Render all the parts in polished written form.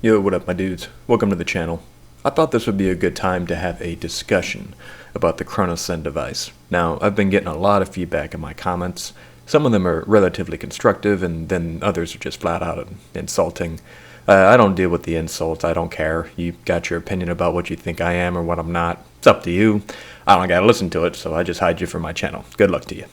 Yo, what up my dudes? Welcome to the channel. I thought this would be a good time to have a discussion about the Cronus Zen device. Now, I've been getting a lot of feedback in my comments. Some of them are relatively constructive, and then others are just flat out insulting. I don't deal with the insults, I don't care. You got your opinion about what you think I am or what I'm not. It's up to you. I don't gotta listen to it, so I just hide you from my channel. Good luck to you.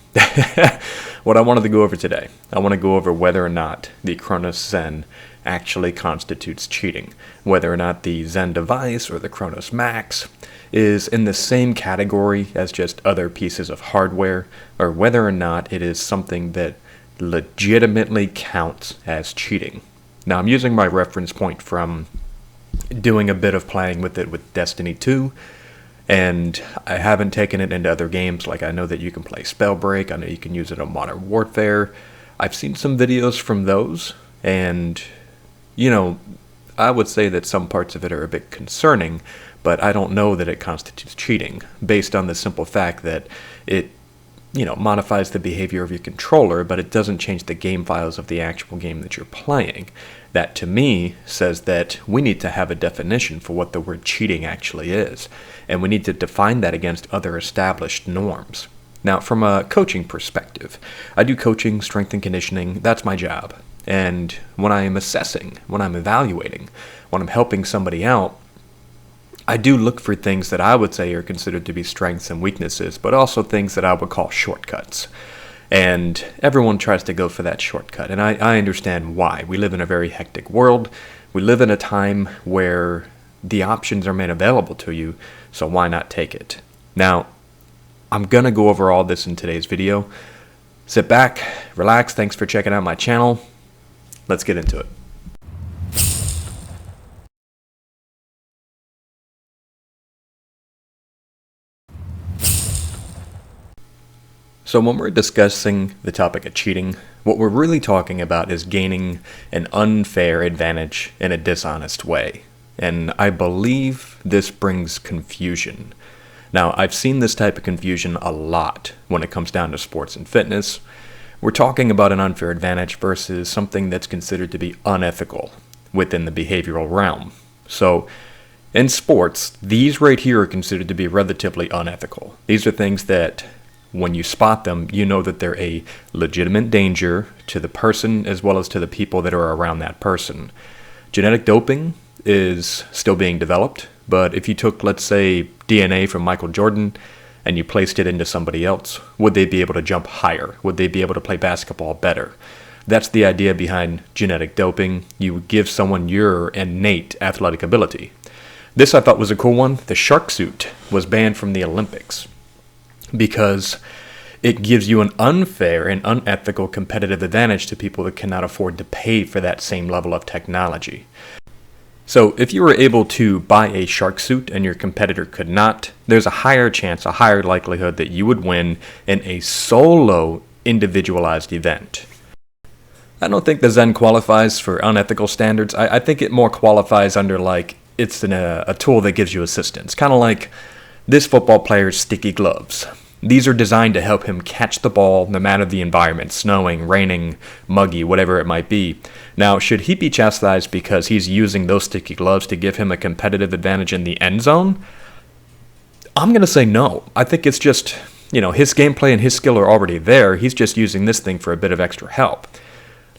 What I wanted to go over today, I want to go over whether or not the Cronus Zen actually constitutes cheating. Whether or not the Zen device or the Cronus Max is in the same category as just other pieces of hardware, or whether or not it is something that legitimately counts as cheating. Now, I'm using my reference point from doing a bit of playing with it with Destiny 2, and I haven't taken it into other games. Like, I know that you can play Spellbreak, I know you can use it on Modern Warfare. I've seen some videos from those, and I would say that some parts of it are a bit concerning, but I don't know that it constitutes cheating, based on the simple fact that it modifies the behavior of your controller, but it doesn't change the game files of the actual game that you're playing. That, to me, says that we need to have a definition for what the word cheating actually is, and we need to define that against other established norms. Now, from a coaching perspective, I do coaching, strength and conditioning. That's my job. And when I am assessing, when I'm evaluating, when I'm helping somebody out, I do look for things that I would say are considered to be strengths and weaknesses, but also things that I would call shortcuts. And everyone tries to go for that shortcut, and I understand why. We live in a very hectic world. We live in a time where the options are made available to you, so why not take it? Now, I'm going to go over all this in today's video. Sit back, relax, thanks for checking out my channel. Let's get into it. So when we're discussing the topic of cheating, what we're really talking about is gaining an unfair advantage in a dishonest way. And I believe this brings confusion. Now, I've seen this type of confusion a lot when it comes down to sports and fitness. We're talking about an unfair advantage versus something that's considered to be unethical within the behavioral realm. So, in sports, these right here are considered to be relatively unethical. These are things that, when you spot them, you know that they're a legitimate danger to the person as well as to the people that are around that person. Genetic doping is still being developed, but if you took, let's say, DNA from Michael Jordan and you placed it into somebody else, would they be able to jump higher? Would they be able to play basketball better? That's the idea behind genetic doping. You give someone your innate athletic ability. This I thought was a cool one. The shark suit was banned from the Olympics because it gives you an unfair and unethical competitive advantage to people that cannot afford to pay for that same level of technology. So if you were able to buy a shark suit and your competitor could not, there's a higher chance, a higher likelihood that you would win in a solo individualized event. I don't think the Zen qualifies for unethical standards. I think it more qualifies under, like, it's a tool that gives you assistance. Kind of like this football player's sticky gloves. These are designed to help him catch the ball no matter the environment, snowing, raining, muggy, whatever it might be. Now, should he be chastised because he's using those sticky gloves to give him a competitive advantage in the end zone? I'm going to say no. I think it's just, his gameplay and his skill are already there. He's just using this thing for a bit of extra help.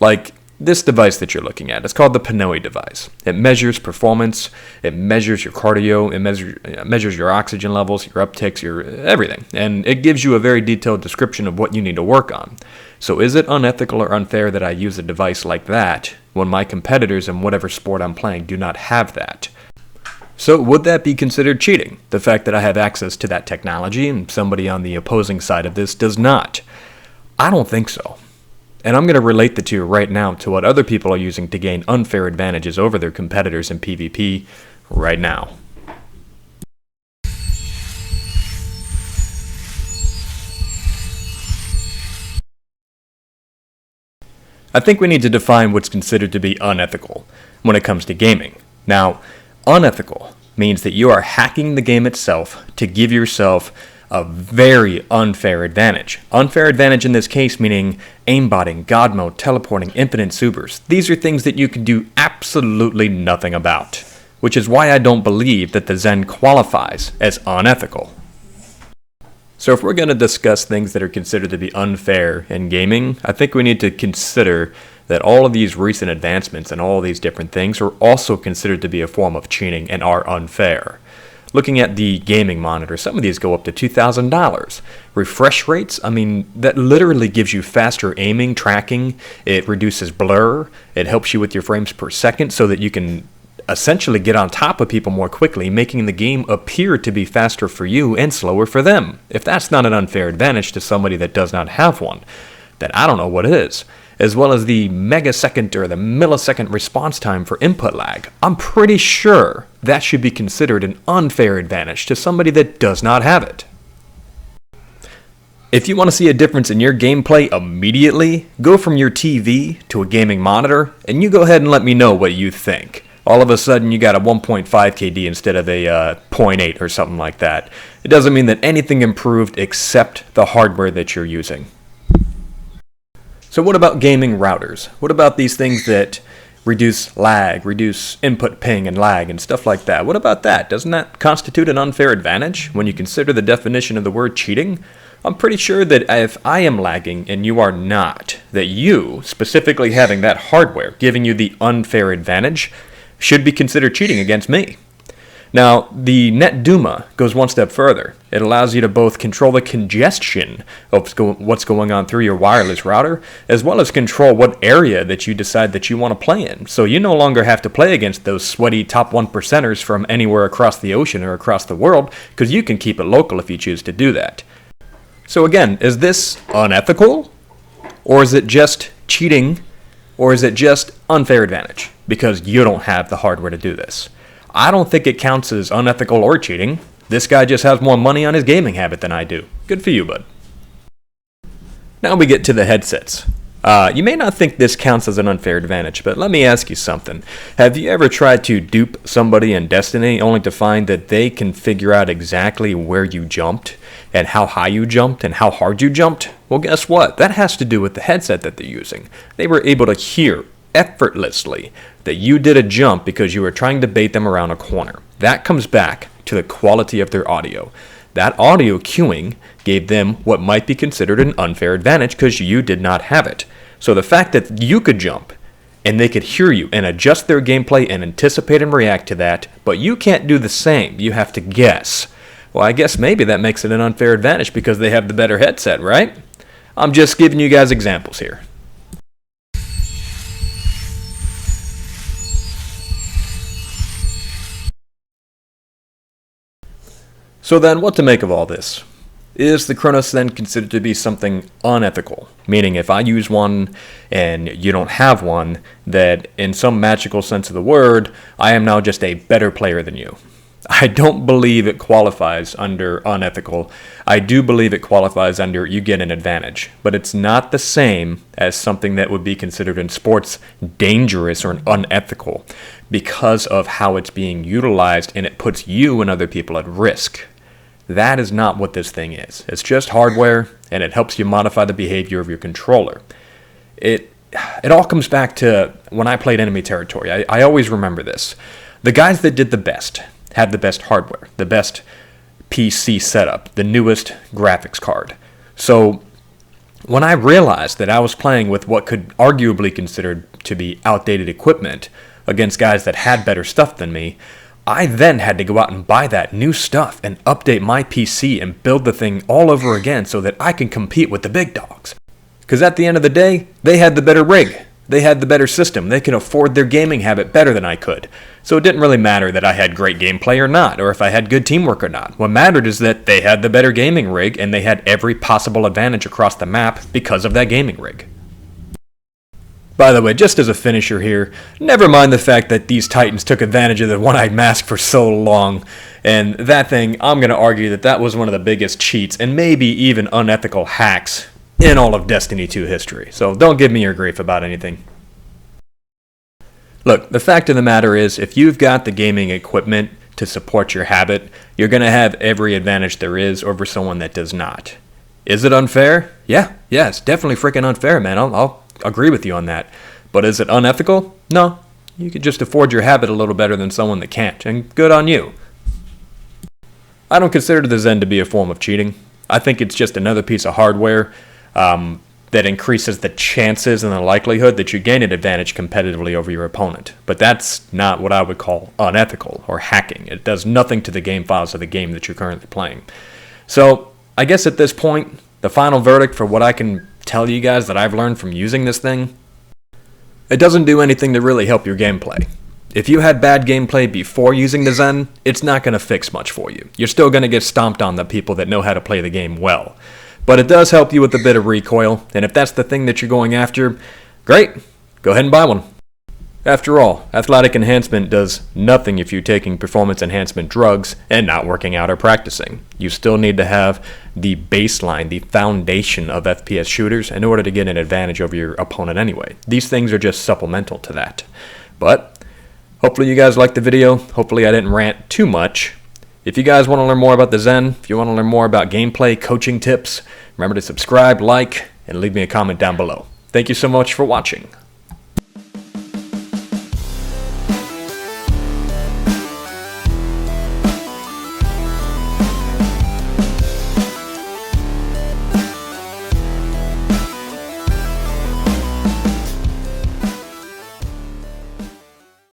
Like this device that you're looking at, it's called the Pinoy device. It measures performance, it measures your cardio, it measures your oxygen levels, your upticks, your everything. And it gives you a very detailed description of what you need to work on. So is it unethical or unfair that I use a device like that when my competitors in whatever sport I'm playing do not have that? So would that be considered cheating? The fact that I have access to that technology and somebody on the opposing side of this does not? I don't think so. And I'm going to relate the two right now to what other people are using to gain unfair advantages over their competitors in PvP right now. I think we need to define what's considered to be unethical when it comes to gaming. Now, unethical means that you are hacking the game itself to give yourself a very unfair advantage. Unfair advantage in this case meaning aimbotting, God mode, teleporting, infinite supers. These are things that you can do absolutely nothing about, which is why I don't believe that the Zen qualifies as unethical. So if we're going to discuss things that are considered to be unfair in gaming, I think we need to consider that all of these recent advancements and all of these different things are also considered to be a form of cheating and are unfair. Looking at the gaming monitor, some of these go up to $2,000. Refresh rates, that literally gives you faster aiming, tracking. It reduces blur. It helps you with your frames per second so that you can essentially get on top of people more quickly, making the game appear to be faster for you and slower for them. If that's not an unfair advantage to somebody that does not have one, then I don't know what is. As well as the megasecond or the millisecond response time for input lag. I'm pretty sure that should be considered an unfair advantage to somebody that does not have it. If you want to see a difference in your gameplay immediately, go from your TV to a gaming monitor, and you go ahead and let me know what you think. All of a sudden you got a 1.5 KD instead of a 0.8 or something like that. It doesn't mean that anything improved except the hardware that you're using. So what about gaming routers? What about these things that reduce lag, reduce input ping and lag and stuff like that? What about that? Doesn't that constitute an unfair advantage when you consider the definition of the word cheating? I'm pretty sure that if I am lagging and you are not, that you, specifically having that hardware giving you the unfair advantage, should be considered cheating against me. Now, the Net Duma goes one step further. It allows you to both control the congestion of what's going on through your wireless router, as well as control what area that you decide that you want to play in. So you no longer have to play against those sweaty top 1%ers from anywhere across the ocean or across the world, because you can keep it local if you choose to do that. So again, is this unethical? Or is it just cheating? Or is it just unfair advantage? Because you don't have the hardware to do this. I don't think it counts as unethical or cheating. This guy just has more money on his gaming habit than I do. Good for you, bud. Now we get to the headsets. You may not think this counts as an unfair advantage, but let me ask you something. Have you ever tried to dupe somebody in Destiny only to find that they can figure out exactly where you jumped and how high you jumped and how hard you jumped? Well, guess what? That has to do with the headset that they're using. They were able to hear effortlessly that you did a jump because you were trying to bait them around a corner. That comes back to the quality of their audio. That audio cueing gave them what might be considered an unfair advantage because you did not have it. So the fact that you could jump and they could hear you and adjust their gameplay and anticipate and react to that, but you can't do the same. You have to guess. Well, I guess maybe that makes it an unfair advantage because they have the better headset, right? I'm just giving you guys examples here. So then, what to make of all this? Is the Cronus Zen considered to be something unethical? Meaning, if I use one and you don't have one, that in some magical sense of the word, I am now just a better player than you. I don't believe it qualifies under unethical. I do believe it qualifies under you get an advantage. But it's not the same as something that would be considered in sports dangerous or unethical because of how it's being utilized and it puts you and other people at risk. That is not what this thing is. It's just hardware, and it helps you modify the behavior of your controller. It all comes back to when I played enemy territory. I always remember this. The guys that did the best had the best hardware, the best PC setup, the newest graphics card. So when I realized that I was playing with what could arguably considered to be outdated equipment against guys that had better stuff than me, I then had to go out and buy that new stuff and update my PC and build the thing all over again so that I can compete with the big dogs. Because at the end of the day, they had the better rig. They had the better system. They can afford their gaming habit better than I could. So it didn't really matter that I had great gameplay or not, or if I had good teamwork or not. What mattered is that they had the better gaming rig and they had every possible advantage across the map because of that gaming rig. By the way, just as a finisher here, never mind the fact that these Titans took advantage of the one-eyed mask for so long, and that thing, I'm going to argue that that was one of the biggest cheats and maybe even unethical hacks in all of Destiny 2 history. So don't give me your grief about anything. Look, the fact of the matter is, if you've got the gaming equipment to support your habit, you're going to have every advantage there is over someone that does not. Is it unfair? Yeah, it's definitely freaking unfair, man. I'll agree with you on that. But is it unethical? No. You could just afford your habit a little better than someone that can't, and good on you. I don't consider the Zen to be a form of cheating. I think it's just another piece of hardware that increases the chances and the likelihood that you gain an advantage competitively over your opponent. But that's not what I would call unethical or hacking. It does nothing to the game files of the game that you're currently playing. So I guess at this point, the final verdict for what I can tell you guys that I've learned from using this thing, it doesn't do anything to really help your gameplay. If you had bad gameplay before using the Zen, it's not going to fix much for you. You're still going to get stomped on the people that know how to play the game well. But it does help you with a bit of recoil, and if that's the thing that you're going after, great, go ahead and buy one. After all, athletic enhancement does nothing if you're taking performance enhancement drugs and not working out or practicing. You still need to have the baseline, the foundation of FPS shooters in order to get an advantage over your opponent anyway. These things are just supplemental to that. But hopefully you guys liked the video. Hopefully I didn't rant too much. If you guys want to learn more about the Zen, if you want to learn more about gameplay, coaching tips, remember to subscribe, like, and leave me a comment down below. Thank you so much for watching.